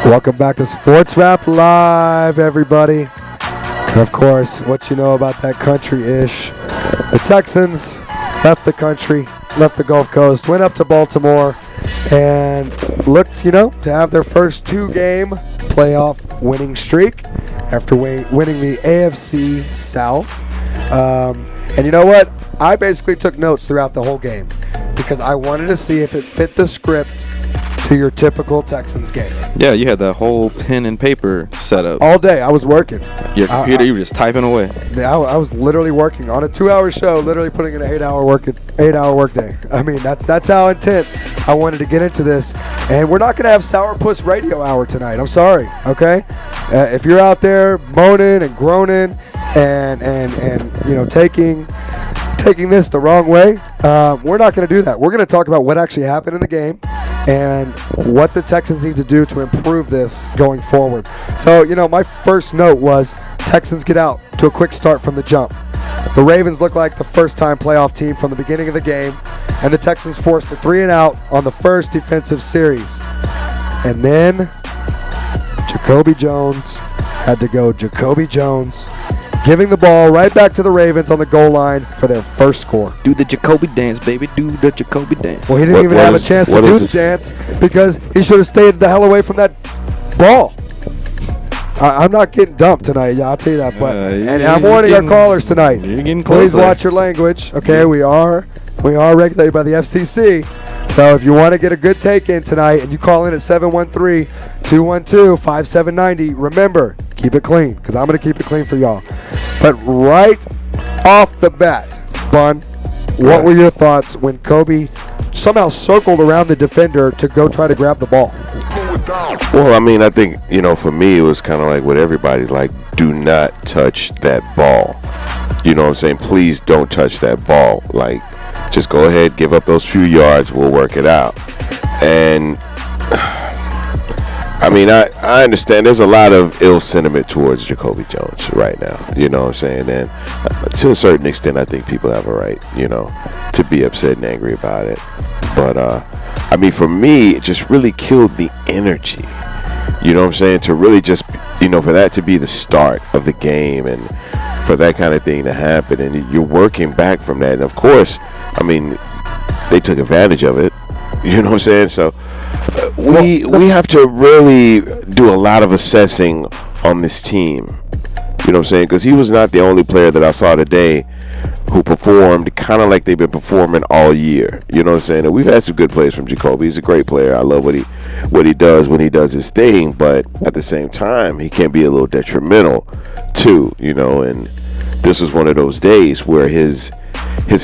Welcome back to Sports Rapp Live, everybody. And of course, what you know about that country-ish. The Texans left the country, left the Gulf Coast, went up to Baltimore, and looked, to have their first two-game playoff winning streak after winning the AFC South. And you know what? I basically took notes throughout the whole game because I wanted to see if it fit the script to your typical Texans game. Yeah, you had the whole pen and paper set up. All day, I was working. Your computer, you were just typing away. I was literally working on a 2-hour show, literally putting in an 8-hour workday. I mean, that's how intent I wanted to get into this. And we're not going to have Sourpuss Radio Hour tonight. I'm sorry, okay? If you're out there moaning and groaning and taking this the wrong way, we're not going to do that. We're going to talk about what actually happened in the game and what the Texans need to do to improve this going forward. So, my first note was Texans get out to a quick start from the jump. The Ravens look like the first-time playoff team from the beginning of the game, and the Texans forced a 3-and-out on the first defensive series. And then Jacoby Jones had to go Jacoby Jones, giving the ball right back to the Ravens on the goal line for their first score. Do the Jacoby dance, baby. Do the Jacoby dance. Well, he didn't even have a chance to do the dance because he should have stayed the hell away from that ball. I'm not getting dumped tonight. Yeah, I'll tell you that. But and I'm warning our callers tonight. You're getting closer. Please watch your language. Okay, we are regulated by the FCC. So if you want to get a good take in tonight and you call in at 713-212-5790, remember, keep it clean because I'm going to keep it clean for y'all. But right off the bat, Bun, what were your thoughts when Kobe somehow circled around the defender to go try to grab the ball? Well, I mean, I think, for me, it was kind of like what everybody's like, do not touch that ball. You know what I'm saying? Please don't touch that ball. Like, just go ahead, give up those few yards, we'll work it out. And, I mean, I understand there's a lot of ill sentiment towards Jacoby Jones right now. You know what I'm saying? And to a certain extent, I think people have a right, to be upset and angry about it. But, I mean, for me, it just really killed the energy. You know what I'm saying? To really just, for that to be the start of the game and for that kind of thing to happen. And you're working back from that. And, of course, I mean, they took advantage of it. You know what I'm saying? So we have to really do a lot of assessing on this team. You know what I'm saying? Because he was not the only player that I saw today who performed kind of like they've been performing all year. You know what I'm saying? And we've had some good plays from Jacoby. He's a great player. I love what he does when he does his thing. But at the same time, he can be a little detrimental too. And this was one of those days where his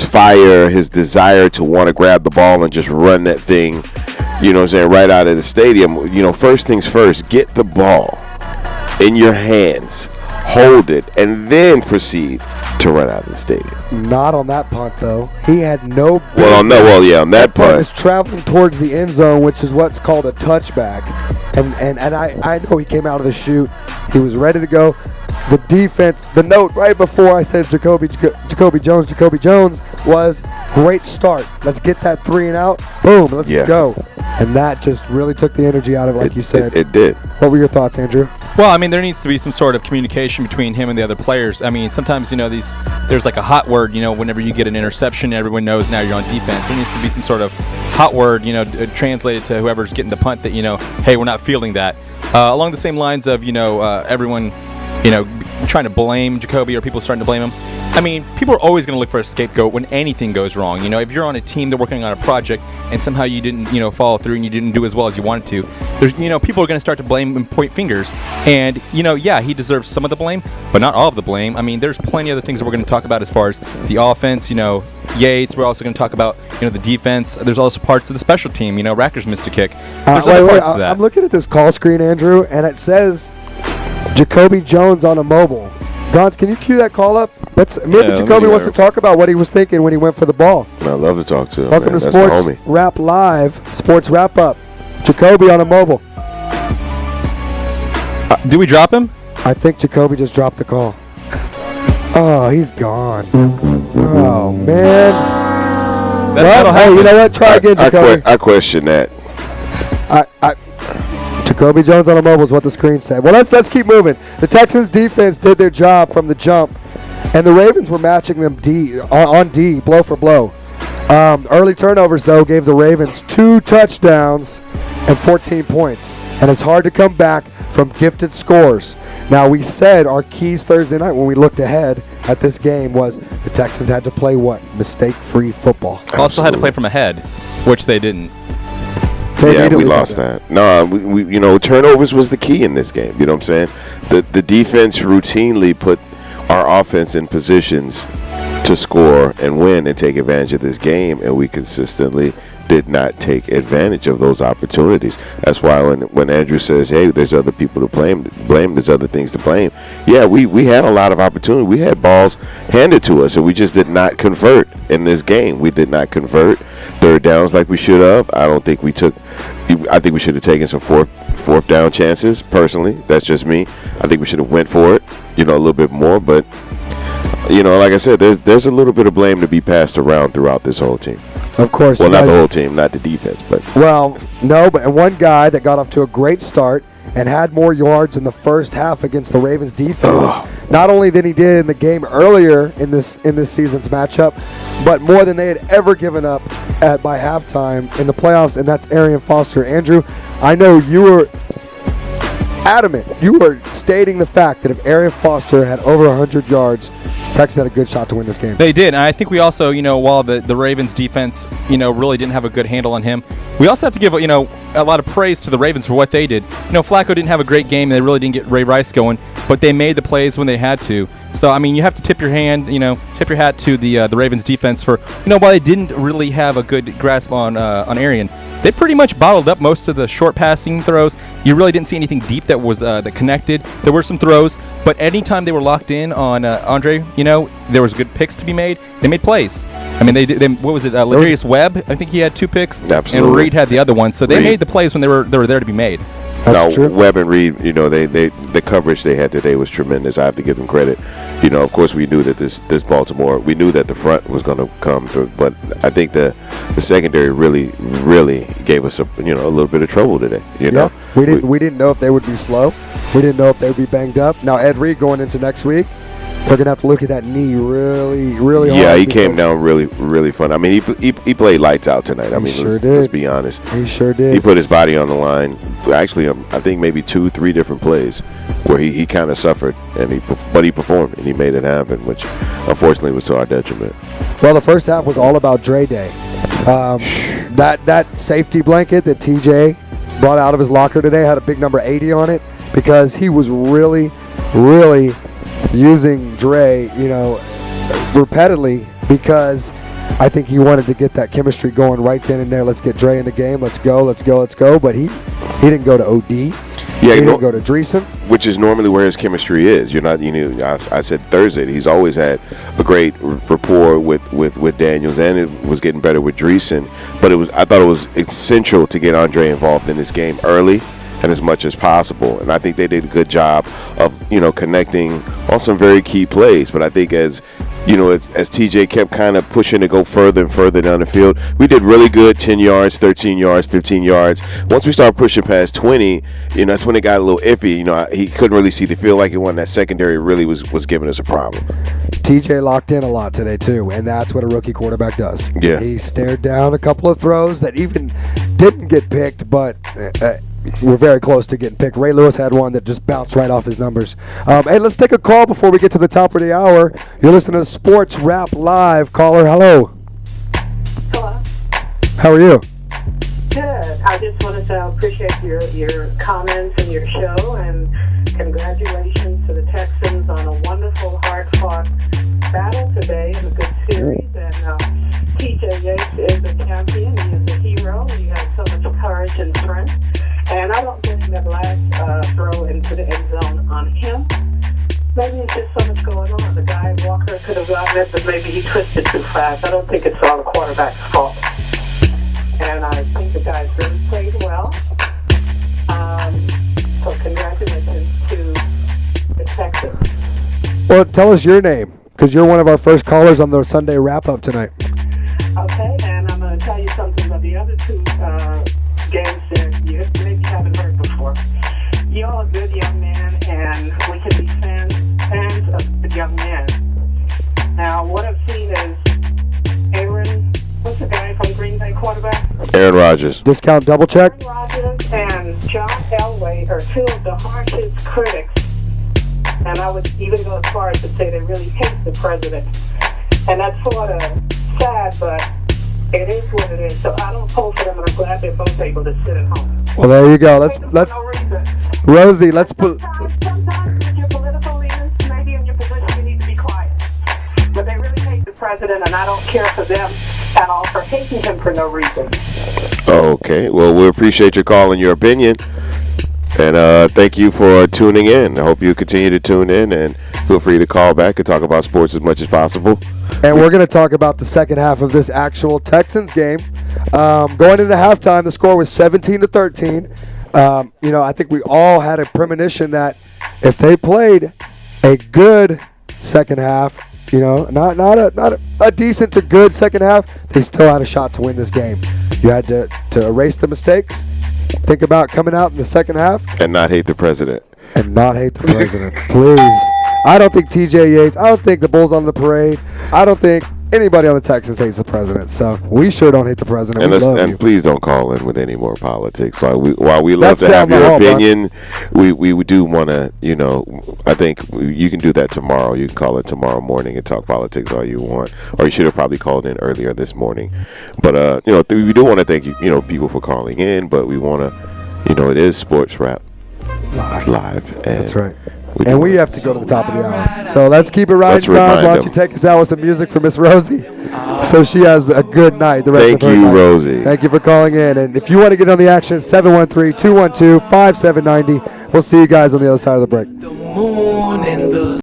fire, his desire to want to grab the ball and just run that thing, right out of the stadium. First things first, get the ball in your hands, hold it, and then proceed to run out of the stadium. Not on that punt, though. He had no. On that punt is traveling towards the end zone, which is what's called a touchback. And I know he came out of the chute. He was ready to go. The defense, the note right before I said Jacoby Jones was great start. Let's get that 3-and-out. Boom, let's go. And that just really took the energy out of it, like you said. It did. What were your thoughts, Andrew? Well, I mean, there needs to be some sort of communication between him and the other players. I mean, sometimes, there's like a hot word, whenever you get an interception, everyone knows now you're on defense. There needs to be some sort of hot word, translated to whoever's getting the punt that, hey, we're not feeling that. Along the same lines of, everyone, trying to blame Jacoby or people starting to blame him. I mean, people are always going to look for a scapegoat when anything goes wrong. If you're on a team, they're working on a project, and somehow you didn't, follow through and you didn't do as well as you wanted to, there's, people are going to start to blame and point fingers. And, he deserves some of the blame, but not all of the blame. I mean, there's plenty of other things that we're going to talk about as far as the offense, Yates. We're also going to talk about, the defense. There's also parts of the special team. Rackers missed a kick. There's other parts to that. I'm looking at this call screen, Andrew, and it says Jacoby Jones on a mobile. Gons, can you cue that call up? Maybe Jacoby wants to talk about what he was thinking when he went for the ball. I love to talk to him. Welcome to Sports Rapp Live, Sports Rapp Up. Jacoby on a mobile. Do we drop him? I think Jacoby just dropped the call. Oh, he's gone. Oh, man. That'll happen. You know what? Try again, Jacoby. I question that. Jacoby Jones on a mobile is what the screen said. Well, let's keep moving. The Texans defense did their job from the jump, and the Ravens were matching them on D, blow for blow. Early turnovers, though, gave the Ravens 2 touchdowns and 14 points, and it's hard to come back from gifted scores. Now, we said our keys Thursday night when we looked ahead at this game was the Texans had to play what? Mistake-free football. Also had to play from ahead, which they didn't. Yeah, we lost that. No, we turnovers was the key in this game. You know what I'm saying? The defense routinely put our offense in positions to score and win and take advantage of this game, and we consistently did not take advantage of those opportunities. That's why when Andrew says, hey, there's other people to blame, there's other things to blame. Yeah, we had a lot of opportunity. We had balls handed to us, and we just did not convert in this game. We did not convert third downs like we should have. I think we should have taken some fourth down chances, personally. That's just me. I think we should have went for it, a little bit more, but like I said, there's a little bit of blame to be passed around throughout this whole team. Of course. Well, not the whole team, not the defense, but. Well, no, but one guy that got off to a great start and had more yards in the first half against the Ravens defense, not only than he did in the game earlier in this season's matchup, but more than they had ever given up by halftime in the playoffs, and that's Arian Foster. Andrew, I know you were adamant. You were stating the fact that if Arian Foster had over 100 yards, Texans had a good shot to win this game. They did, and I think we also, while the Ravens defense, really didn't have a good handle on him, we also have to give, a lot of praise to the Ravens for what they did. Flacco didn't have a great game, and they really didn't get Ray Rice going, but they made the plays when they had to. So, you have to tip your hat to the Ravens defense for, while they didn't really have a good grasp on Arian, they pretty much bottled up most of the short passing throws. You really didn't see anything deep that was that connected. There were some throws, but anytime they were locked in on Andre, there was good picks to be made. They made plays. What was it? Ladarius Webb, I think he had 2 picks. Absolutely. And Reed had the other one. So they made the plays when they were there to be made. That's true. Webb and Reed, the coverage they had today was tremendous. I have to give them credit. Of course, we knew that this Baltimore, we knew that the front was going to come through, but I think the secondary really gave us a little bit of trouble today. Yeah, we didn't know if they would be slow. We didn't know if they would be banged up. Now Ed Reed going into next week, they're going to have to look at that knee really hard. Yeah, he came down really fun. He played lights out tonight. Sure did. Let's be honest. He sure did. He put his body on the line. Actually, I think maybe 2-3 different plays where he kind of suffered, but he performed and he made it happen, which unfortunately was to our detriment. Well, the first half was all about Dre Day. That safety blanket that TJ brought out of his locker today had a big number 80 on it because he was really using Dre, repeatedly because I think he wanted to get that chemistry going right then and there. Let's get Dre in the game. Let's go. But he didn't go to OD. Yeah, he didn't go to Dreesen. Which is normally where his chemistry is. I said Thursday, he's always had a great rapport with Daniels, and it was getting better with Dreesen. But I thought it was essential to get Andre involved in this game early and as much as possible. And I think they did a good job of, connecting on some very key plays. But I think as TJ kept kind of pushing to go further and further down the field, we did really good, 10 yards, 13 yards, 15 yards. Once we started pushing past 20, that's when it got a little iffy. He couldn't really see the field like he wanted. That secondary really was giving us a problem. TJ locked in a lot today, too, and that's what a rookie quarterback does. Yeah. He stared down a couple of throws that even didn't get picked, but we're very close to getting picked. Ray Lewis had one that just bounced right off his numbers. Hey, let's take a call before we get to the top of the hour. You're listening to Sports Wrap Live. Caller, hello. Hello. How are you? Good. I just wanted to appreciate your comments and your show, and congratulations to the Texans on a wonderful, hard-fought battle today in a good series. And TJ Yates is a champion. He is a hero. He has so much courage and strength. And I don't think that last throw into the end zone on him. Maybe it's just so much going on. The guy Walker could have gotten it, but maybe he twisted too fast. I don't think it's all the quarterback's fault. And I think the guys really played well. So congratulations to the Texans. Well, tell us your name, because you're one of our first callers on the Sunday wrap-up tonight. Okay, and I'm going to tell you something about the other 2 games that you maybe haven't heard before. you're a good young man, and we can be fans of good young men. Now, what I've seen is Aaron, what's the guy from Green Bay quarterback? Aaron Rodgers. Discount double check. Aaron Rodgers and John Elway are two of the harshest critics, and I would even go as far as to say they really hate the president. And that's sort of sad, but it is what it is. So I don't pull for them, and I'm glad they're both able to sit at home. Well, there you go. Let's No reason. Rosie. Let's put. Sometimes with your political leaders, maybe in your position, you need to be quiet. But they really hate the president, and I don't care for them at all for hating him for no reason. Okay. Well, we appreciate your call and your opinion. And thank you for tuning in. I hope you continue to tune in, and feel free to call back and talk about sports as much as possible. And we're going to talk about the second half of this actual Texans game. Going into halftime, the score was 17-13. I think we all had a premonition that if they played a good second half, not a decent to good second half, they still had a shot to win this game. You had to erase the mistakes, think about coming out in the second half, And not hate the president. and not hate the president. Please. I don't think TJ Yates, I don't think the Bulls on the parade, I don't think anybody on the Texans hates the president. So we sure don't hate the president. We love you. Please don't call in with any more politics. While we love That's to have down the your hall, opinion, we do want to, I think you can do that tomorrow. You can call it tomorrow morning and talk politics all you want. Or you should have probably called in earlier this morning. But, we do want to thank you, people for calling in. But we want to, it is Sports Rap Live. And That's right. And we have to go to the top of the hour. So let's keep it riding, Let's Rob. remind Why don't you them. take us out with some music for Miss Rosie so she has a good night the rest Thank of her you, night. Rosie. Thank you for calling in. And if you want to get on the action, 713-212-5790. We'll see you guys on the other side of the break. The moon and the